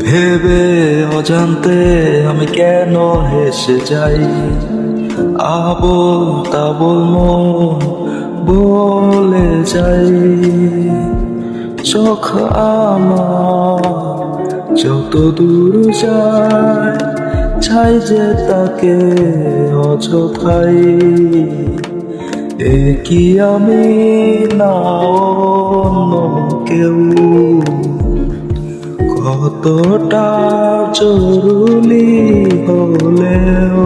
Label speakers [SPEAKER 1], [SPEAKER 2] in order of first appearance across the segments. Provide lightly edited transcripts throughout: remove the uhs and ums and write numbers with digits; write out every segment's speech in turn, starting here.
[SPEAKER 1] ভেবে অজান্তে আমি কেন হেসে যাই, আবোল তাবোল মন বলে যাই। চোখ আমার যত দূর যায়, চাই যে তাকে অযথাই। এ কি আমি না অন্য কেউ, কতটা জরুরি হলেও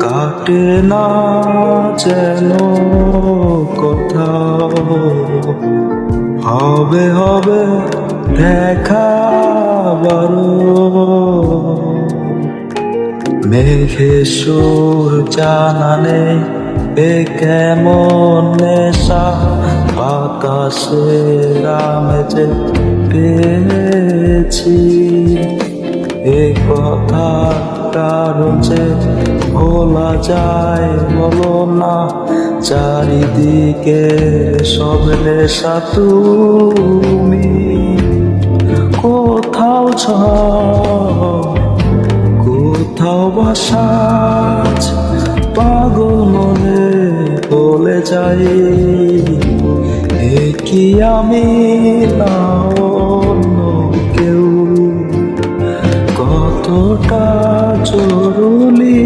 [SPEAKER 1] কাটে না যেন কোথাও। হবে হবে দেখা বারো, মেঘে সুর জানা নেই এ কেমন নেশা, বাতাসের আমেজে পেয়েছি এ কথা কারণ যে ভোলা যায় বলো না। চারিদিকে সব নেশা তুমি, কোথাও কোথাও বাসাজ পাগল মনে বলে যাই। এ কি আমি না অন্য কেউ, কতটা জরুরি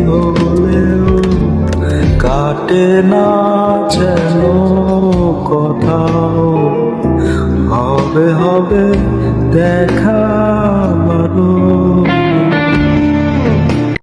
[SPEAKER 1] হলেও কাটে না যেন কোথাও। হবে হবে দেখা বারো।